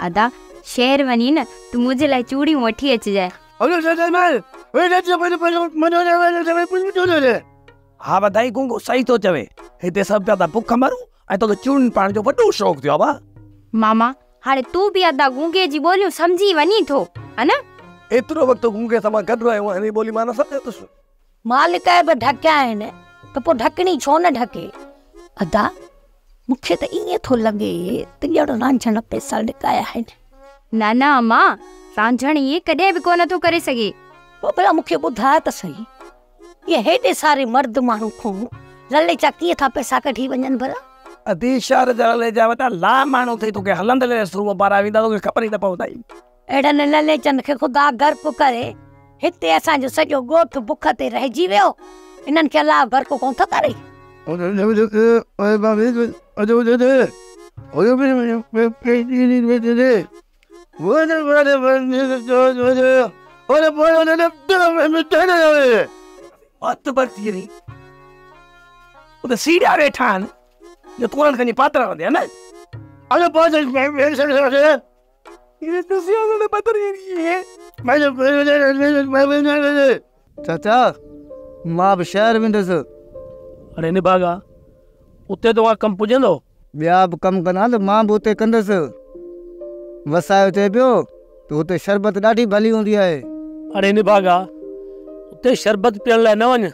अदा शहर वनी न तू मुझे लाइ चूड़ी वठी अच जाए। हाँ बधाई गुंगो सही तो चवे हिते सब पिया भुख मरू ऐं तो चूड़न पाण जो वॾो शौक़ थियो बा। मामा हाणे तू भी अदा गूंगे जी बोलियूं समझी वनी थो है ना। एतिरो वक्त गूंगे सां गॾु रहियो हिन ॿोली मां न सम्झंदुसि। मालिक बि ढकिया आहिनि त पोइ ढकणी छो न ढके। अदा मूंखे त ईअं थो लॻे त ॼण रांझण पैसा लिकाया आहिनि। ना ना अम्मा रांझण ये कॾहिं बि कोन थो करे सघे। पोइ भला मूंखे ॿुधाए त सही ये हेॾे सारे मर्द माण्हू खां ललेचा कीअं था पैसा कढी वञनि भला। अधी शहर जा ललेचा वटा ला माण्हू थई तोखे हलंदे सुबुह पारा वेंदा तोखे ख़बर ई न पवंदाई। अहिड़नि ललेचनि खे ख़ुदा गर्क करे हिते असांजो सॼो ॻोठ बुख ते रहिजी वियो। इन्हनि खे अलाह गर्क कोन थो करे। मत बरती रही उते सीढ़िया वेठा आहिनि जो तूं खणी पात्र वंदे न। अरे बहुत ये तो सियाने ने पता नहीं है। चाचा मां बि शहर वेंदुसि। अरे निभागा उते तो कम पुजंदो ॿिया बि कमु कंदा त मां बि उते कंदुसि। वसायो चए पियो त उते शरबत ॾाढी भली हूंदी आहे। अरे निभागा उते शरबत पीअण लाइ न वञ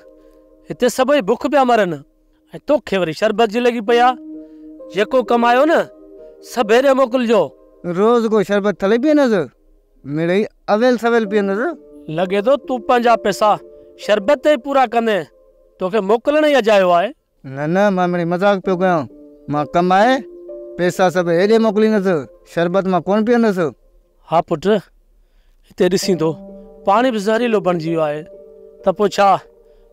हिते सभई भुख पिया मरनि ऐं तोखे वरी शरबत जी लॻी पई आहे। जेको कमायो न सभु हेॾे मोकिलिजो। रोज़ को शरबत थले पीअंदुसि मिड़ई अवेल सवेल पीअंदुसि। लॻे थो तूं पंहिंजा पैसा शरबत ते पूरा कंदे तोखे मोकिलण ई अजायो आहे। न न मां मिड़ई मज़ाक पियो कयां। मां कमाए पैसा सभु हेॾे मोकिलींदुसि शरबत मां कोन पीअंदुसि। हा पुट हिते ॾिसी थो पाणी बि ज़हरीलो बणिजी वियो आहे त पोइ छा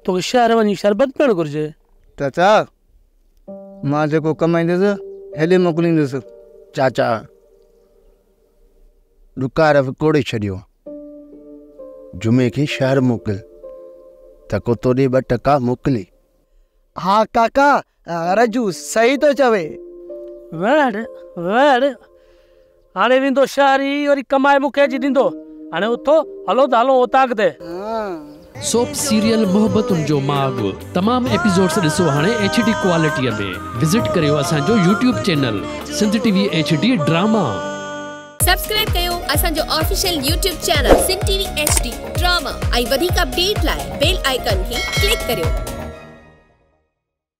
तोखे शहर वञी शरबत पीअणु घुरिजे। चाचा मां जेको कमाईंदुसि हेॾे मोकिलींदुसि। चाचा ॾुकार विकोड़े छॾियो जुमे खे शहर मोकिल त को तोॾे 2 टका मोकिले। हाँ काका रजू सही तो चवे। वेड़ हाणे वेंदो शहर ई वरी कमाए मूंखे अची ॾींदो। हाणे उथो हलो त हलो उताक ते। सोप सीरियल मोहब्बतुनि जो माग तमाम एपिसोड्स ॾिसो हाणे HD क्वालिटीअ में। विजिट करियो असांजो YouTube channel Sindh TV HD drama. Subscribe कयो असांजो official YouTube channel Sindh TV HD drama ऐं वधीक अपडेट लाइ बेल आइकन खे क्लिक करियो।